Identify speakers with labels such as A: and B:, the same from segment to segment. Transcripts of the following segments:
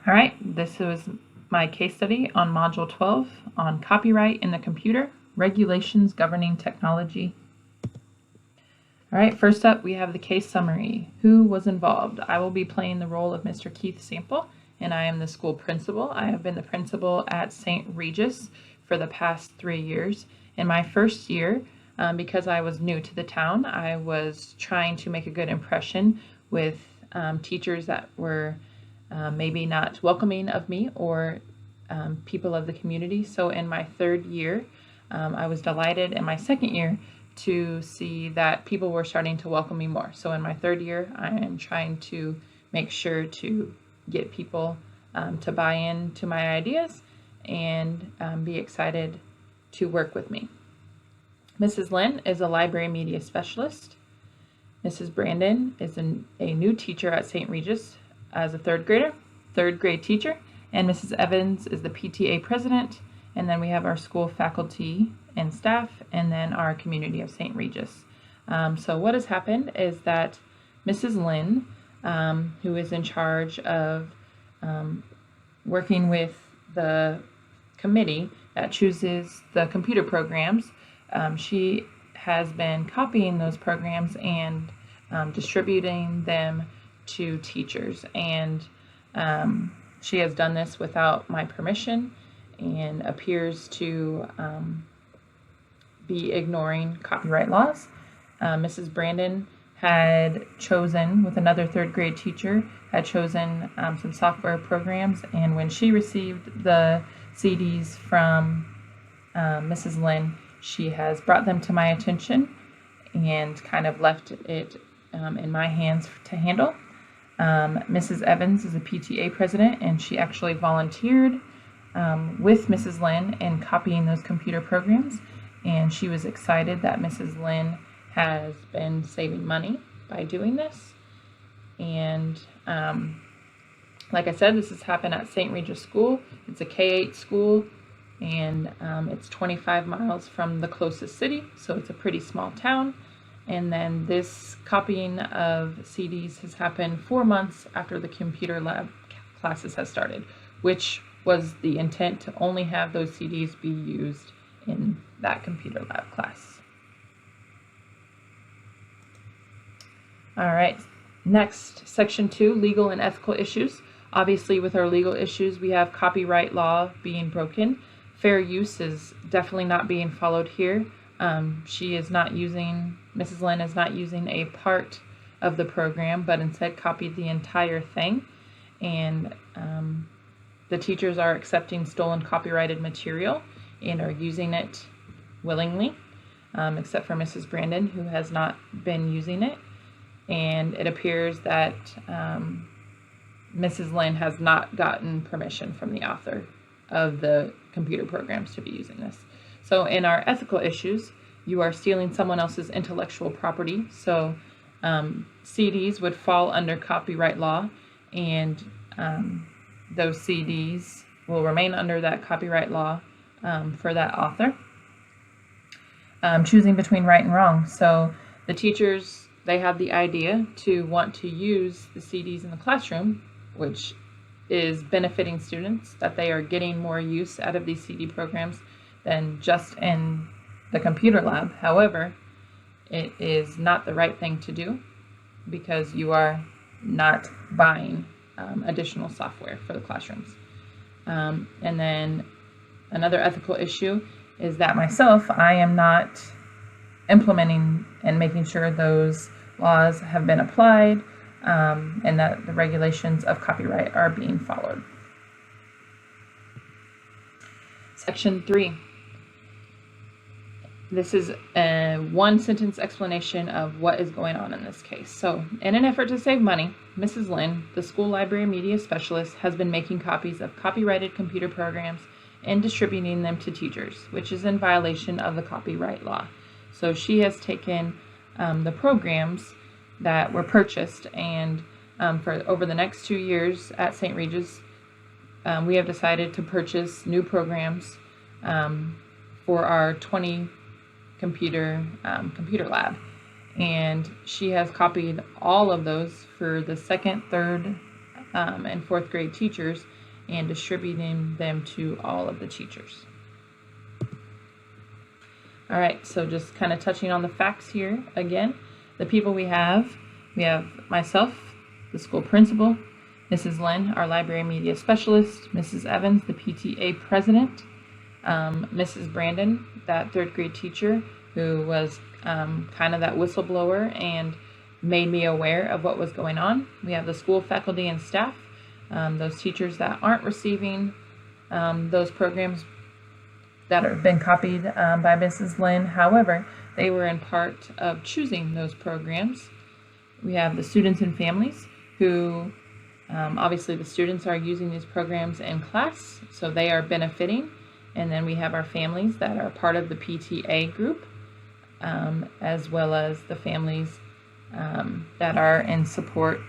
A: All right, this was my case study on Module 12 on copyright in the computer, regulations governing technology. All right, first up we have the case summary. Who was involved? I will be playing the role of Mr. Keith Sample, and I am the school principal. I have been the principal at St. Regis for the past 3 years. In my first year, because I was new to the town, I was trying to make a good impression with teachers that were maybe not welcoming of me or people of the community. So in my third year, I was delighted in my second year to see that people were starting to welcome me more. So in my third year, I am trying to make sure to get people to buy into my ideas and be excited to work with me. Mrs. Lynn is a library media specialist. Mrs. Brandon is a new teacher at St. Regis as a third grade teacher, and Mrs. Evans is the PTA president, and then we have our school faculty and staff, and then our community of St. Regis. So what has happened is that Mrs. Lynn, who is in charge of working with the committee that chooses the computer programs, she has been copying those programs and distributing them to teachers, and she has done this without my permission and appears to be ignoring copyright laws. Mrs. Brandon had chosen, with another third grade teacher, had chosen some software programs, and when she received the CDs from Mrs. Lynn, she has brought them to my attention and kind of left it in my hands to handle. Mrs. Evans is a PTA president, and she actually volunteered with Mrs. Lynn in copying those computer programs, and she was excited that Mrs. Lynn has been saving money by doing this. And like I said, this has happened at St. Regis School. It's a K-8 school, and it's 25 miles from the closest city, so it's a pretty small town. And then this copying of CDs has happened 4 months after the computer lab classes has started, which was the intent, to only have those CDs be used in that computer lab class. All right, next, section 2, legal and ethical issues. Obviously, with our legal issues, we have copyright law being broken. Fair use is definitely not being followed here. Mrs. Lynn is not using a part of the program, but instead copied the entire thing. And the teachers are accepting stolen copyrighted material and are using it willingly, except for Mrs. Brandon, who has not been using it. And it appears that Mrs. Lynn has not gotten permission from the author of the computer programs to be using this. So in our ethical issues, you are stealing someone else's intellectual property. So CDs would fall under copyright law, and those CDs will remain under that copyright law for that author. Choosing between right and wrong. So the teachers, they have the idea to want to use the CDs in the classroom, which is benefiting students, that they are getting more use out of these CD programs than just in the computer lab. However, it is not the right thing to do, because you are not buying additional software for the classrooms. And then another ethical issue is that myself, I am not implementing and making sure those laws have been applied and that the regulations of copyright are being followed. Section 3. This is a one-sentence explanation of what is going on in this case. So, in an effort to save money, Mrs. Lynn, the school library media specialist, has been making copies of copyrighted computer programs and distributing them to teachers, which is in violation of the copyright law. So she has taken the programs that were purchased, and for over the next 2 years at St. Regis, we have decided to purchase new programs for our 20 computer lab, and she has copied all of those for the second, third, and fourth grade teachers, and distributing them to all of the teachers. All right, so just kind of touching on the facts here again. The people we have myself, the school principal, Mrs. Lynn, our library media specialist, Mrs. Evans, the PTA president, Mrs. Brandon, that third grade teacher who was kind of that whistleblower and made me aware of what was going on. We have the school faculty and staff, those teachers that aren't receiving those programs that have been copied by Mrs. Lynn. However, they were in part of choosing those programs. We have the students and families who, obviously the students are using these programs in class, so they are benefiting. And then we have our families that are part of the PTA group, as well as the families that are in support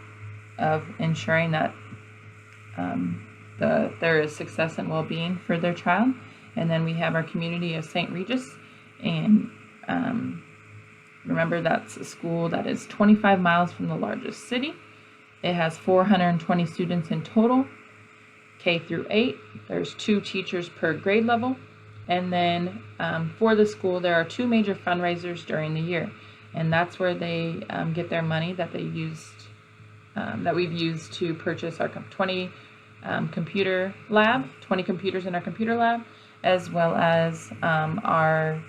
A: of ensuring that there is success and well-being for their child. And then we have our community of St. Regis, and remember that's a school that is 25 miles from the largest city. It has 420 students in total, K through 8. There's 2 teachers per grade level. And then for the school, there are 2 major fundraisers during the year. And that's where they get their money that they used, that we've used to purchase our 20 computer lab, 20 computers in our computer lab, as well as our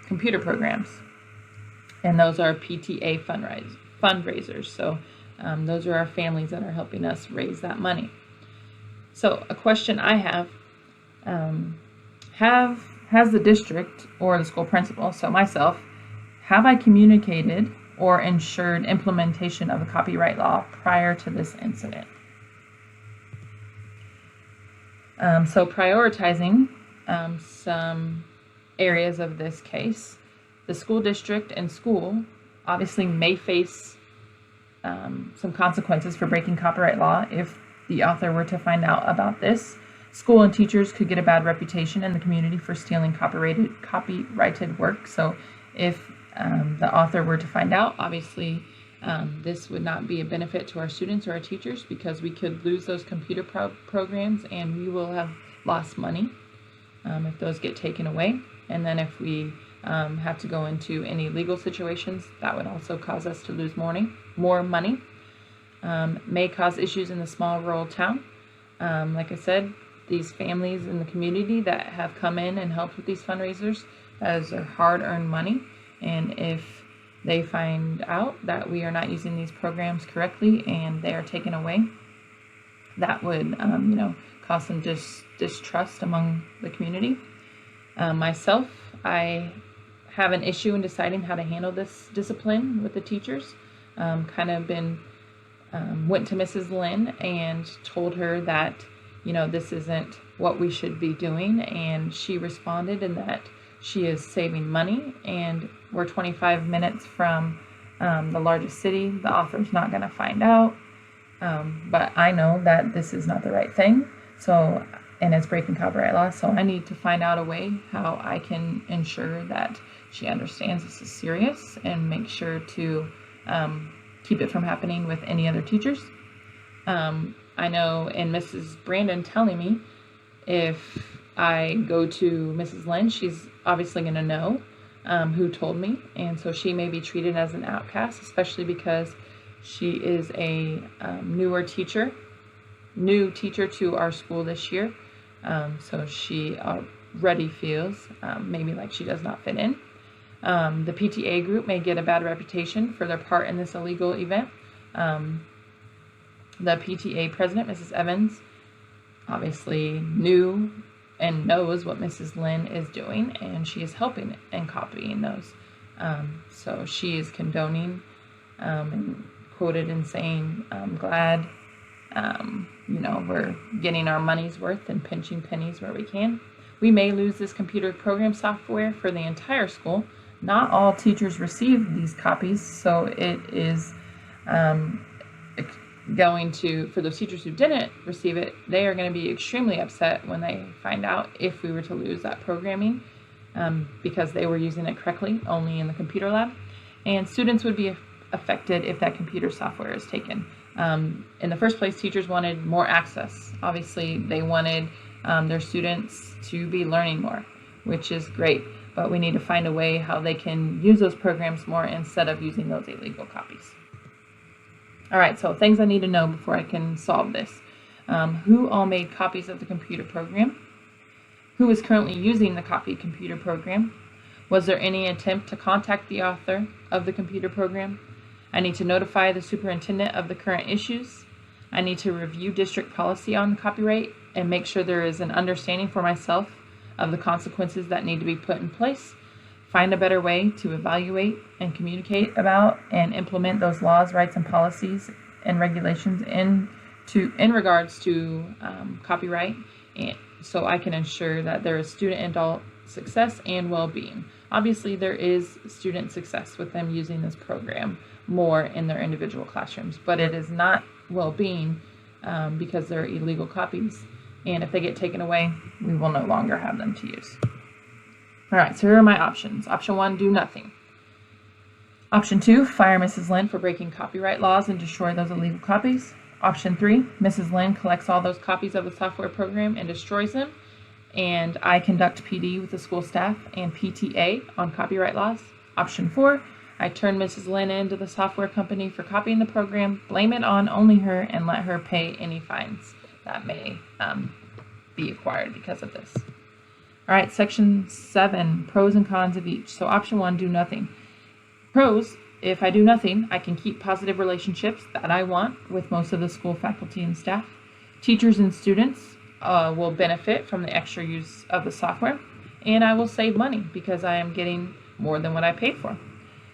A: computer programs. And those are PTA fundraisers. So those are our families that are helping us raise that money. So a question I have, has the district or the school principal, so myself, have I communicated or ensured implementation of a copyright law prior to this incident? So prioritizing some areas of this case, the school district and school obviously may face some consequences for breaking copyright law if the author were to find out about this. School and teachers could get a bad reputation in the community for stealing copyrighted work. So if the author were to find out, obviously this would not be a benefit to our students or our teachers, because we could lose those computer programs and we will have lost money if those get taken away. And then if we have to go into any legal situations, that would also cause us to lose more money. May cause issues in the small rural town. Like I said, these families in the community that have come in and helped with these fundraisers, that is their hard-earned money. And if they find out that we are not using these programs correctly and they are taken away, that would cause some distrust among the community. Myself, I have an issue in deciding how to handle this discipline with the teachers. Went to Mrs. Lynn and told her that this isn't what we should be doing, and she responded in that she is saving money, and we're 25 minutes from the largest city. The author's not going to find out, but I know that this is not the right thing, and it's breaking copyright law, so I need to find out a way how I can ensure that she understands this is serious and make sure to keep it from happening with any other teachers. I know, and Mrs. Brandon telling me, if I go to Mrs. Lynn, she's obviously going to know who told me, and so she may be treated as an outcast, especially because she is a new teacher to our school this year. So she already feels maybe like she does not fit in. The PTA group may get a bad reputation for their part in this illegal event. The PTA president, Mrs. Evans, obviously knew and knows what Mrs. Lynn is doing, and she is helping and copying those. So she is condoning and quoted in saying, I'm glad we're getting our money's worth and pinching pennies where we can. We may lose this computer program software for the entire school. Not all teachers receive these copies, so it is for those teachers who didn't receive it, they are going to be extremely upset when they find out if we were to lose that programming, because they were using it correctly only in the computer lab. And students would be affected if that computer software is taken. In the first place, teachers wanted more access. Obviously, they wanted their students to be learning more, which is great, but we need to find a way how they can use those programs more instead of using those illegal copies. All right, so things I need to know before I can solve this. Who all made copies of the computer program? Who is currently using the copied computer program? Was there any attempt to contact the author of the computer program? I need to notify the superintendent of the current issues. I need to review district policy on copyright and make sure there is an understanding for myself of the consequences that need to be put in place. Find a better way to evaluate and communicate about and implement those laws, rights, and policies and regulations in regards to copyright, and so I can ensure that there is student and adult success and well-being. Obviously, there is student success with them using this program more in their individual classrooms, but it is not well-being because they're illegal copies, and if they get taken away, we will no longer have them to use. All right, so here are my options. Option 1, do nothing. Option 2, fire Mrs. Lynn for breaking copyright laws and destroy those illegal copies. Option 3, Mrs. Lynn collects all those copies of the software program and destroys them, and I conduct PD with the school staff and PTA on copyright laws. Option 4, I turn Mrs. Lynn into the software company for copying the program, blame it on only her, and let her pay any fines that may be acquired because of this. All right, section 7, pros and cons of each. So option 1, do nothing. Pros: if I do nothing, I can keep positive relationships that I want with most of the school faculty and staff. Teachers and students will benefit from the extra use of the software, and I will save money because I am getting more than what I paid for.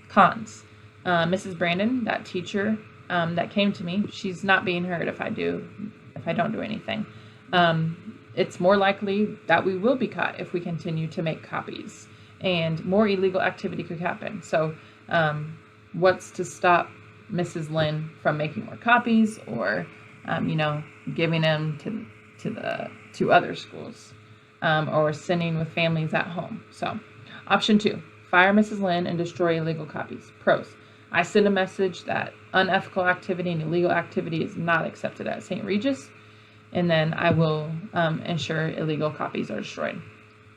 A: Cons: Mrs. Brandon, that teacher that came to me, she's not being heard if I don't do anything. It's more likely that we will be caught if we continue to make copies, and more illegal activity could happen. So what's to stop Mrs. Lynn from making more copies or giving them to other schools or sending with families at home? So option 2, fire Mrs. Lynn and destroy illegal copies. Pros: I send a message that unethical activity and illegal activity is not accepted at St. Regis, and then I will ensure illegal copies are destroyed.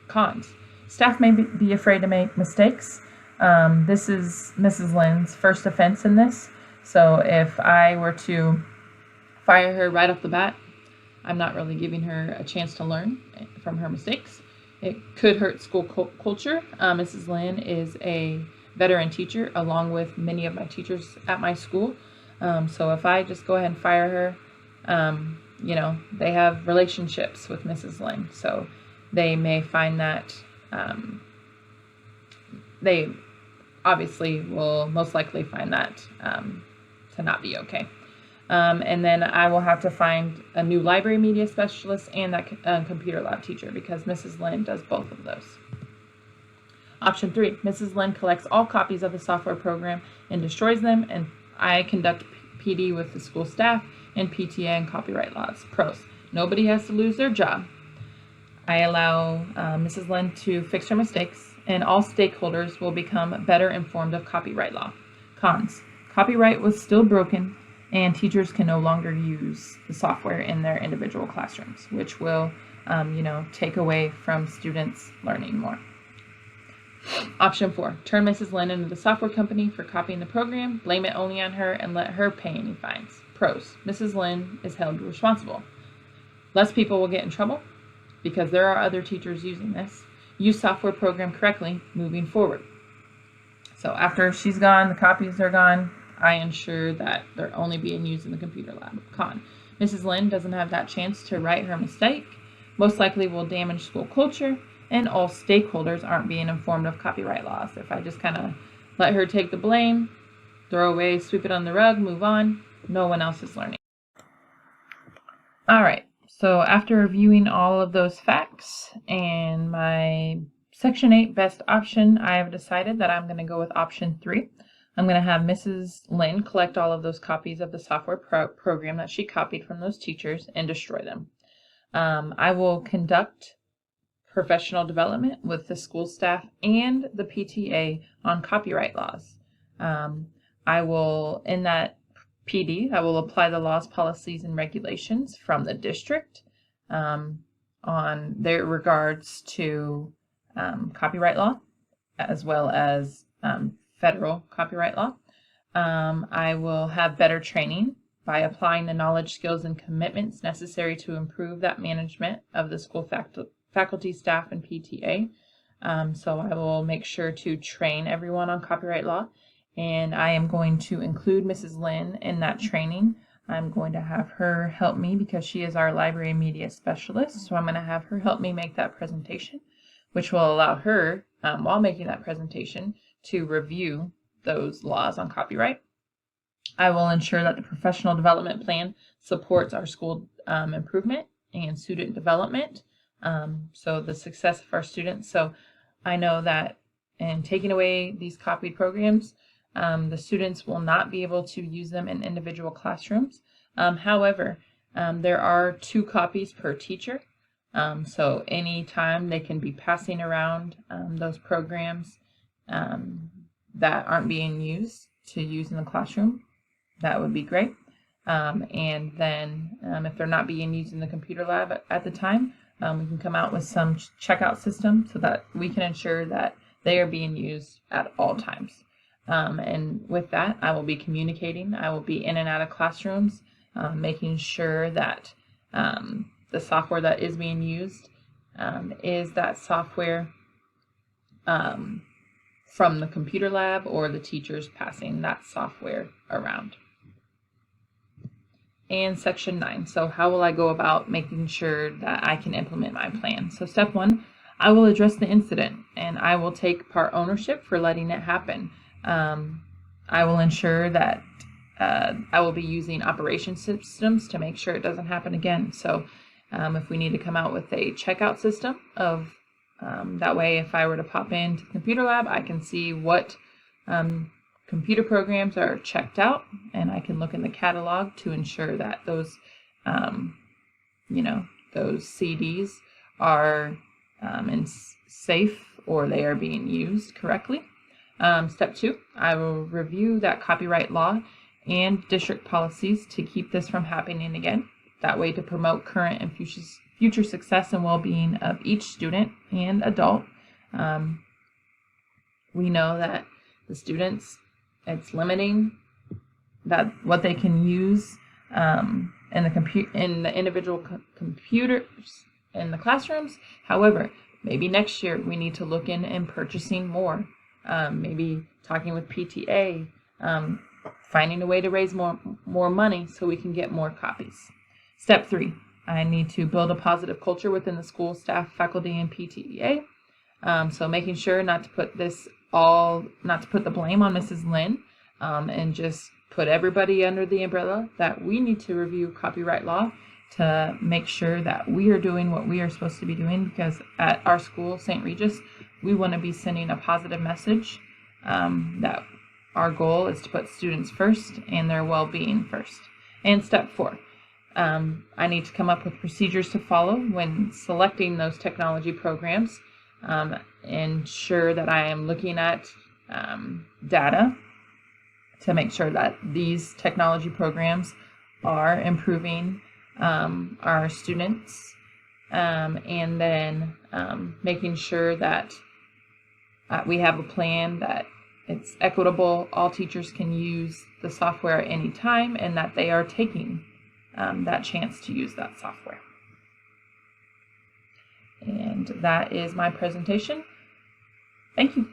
A: Cons: staff may be afraid to make mistakes. This is Mrs. Lynn's first offense in this, so if I were to fire her right off the bat, I'm not really giving her a chance to learn from her mistakes. It could hurt school culture. Mrs. Lynn is a veteran teacher along with many of my teachers at my school, so if I just go ahead and fire her, they have relationships with Mrs. Lynn, so they may find that they obviously will most likely find that to not be okay. And then I will have to find a new library media specialist and that computer lab teacher because Mrs. Lynn does both of those. Option 3, Mrs. Lynn collects all copies of the software program and destroys them, and I conduct PD with the school staff and PTA and copyright laws. Pros: nobody has to lose their job. I allow Mrs. Lynn to fix her mistakes, and all stakeholders will become better informed of copyright law. Cons: copyright was still broken, and teachers can no longer use the software in their individual classrooms, which will, take away from students learning more. Option 4, turn Mrs. Lynn into the software company for copying the program, blame it only on her, and let her pay any fines. Pros: Mrs. Lynn is held responsible. Less people will get in trouble because there are other teachers using this. Use software program correctly moving forward. So after she's gone, the copies are gone, I ensure that they're only being used in the computer lab. Con: Mrs. Lynn doesn't have that chance to right her mistake, most likely will damage school culture, and all stakeholders aren't being informed of copyright laws. If I just kind of let her take the blame, throw away, sweep it on the rug, move on, no one else is learning. All right, so after reviewing all of those facts and my Section 8 best option, I have decided that I'm going to go with option 3. I'm going to have Mrs. Lynn collect all of those copies of the software program that she copied from those teachers and destroy them. I will conduct professional development with the school staff and the PTA on copyright laws. I will, in that PD, I will apply the laws, policies, and regulations from the district on their regards to copyright law, as well as federal copyright law. I will have better training by applying the knowledge, skills, and commitments necessary to improve that management of the school faculty, staff, and PTA. So I will make sure to train everyone on copyright law, and I am going to include Mrs. Lynn in that training. I'm going to have her help me because she is our library media specialist. So I'm going to have her help me make that presentation, which will allow her, while making that presentation, to review those laws on copyright. I will ensure that the professional development plan supports our school improvement and student development, so the success of our students. So I know that in taking away these copied programs, the students will not be able to use them in individual classrooms. However, there are 2 copies per teacher, so anytime they can be passing around those programs that aren't being used to use in the classroom. That would be great. And then if they're not being used in the computer lab at the time, we can come out with some checkout system so that we can ensure that they are being used at all times. And with that, I will be communicating. I will be in and out of classrooms, making sure that the software that is being used is that software from the computer lab or the teachers passing that software around. And section 9. So how will I go about making sure that I can implement my plan? So step 1, I will address the incident and I will take part ownership for letting it happen. I will ensure that I will be using operation systems to make sure it doesn't happen again. So if we need to come out with a checkout system of that way, if I were to pop into the computer lab, I can see what computer programs are checked out, and I can look in the catalog to ensure that those, those CDs are safe or they are being used correctly. Step 2, I will review that copyright law and district policies to keep this from happening again. That way, to promote current and future success and well-being of each student and adult. We know that the students, it's limiting that what they can use in the individual computers in the classrooms. However, maybe next year we need to look in purchasing more. Maybe talking with PTA, finding a way to raise more money so we can get more copies. Step 3, I need to build a positive culture within the school, staff, faculty, and PTA. So making sure not to put the blame on Mrs. Lynn, and just put everybody under the umbrella that we need to review copyright law to make sure that we are doing what we are supposed to be doing, because at our school, St. Regis, we want to be sending a positive message that our goal is to put students first and their well-being first. And step 4, I need to come up with procedures to follow when selecting those technology programs, ensure that I am looking at data to make sure that these technology programs are improving our students, and then making sure that we have a plan that it's equitable, all teachers can use the software at any time, and that they are taking that chance to use that software. And that is my presentation. Thank you.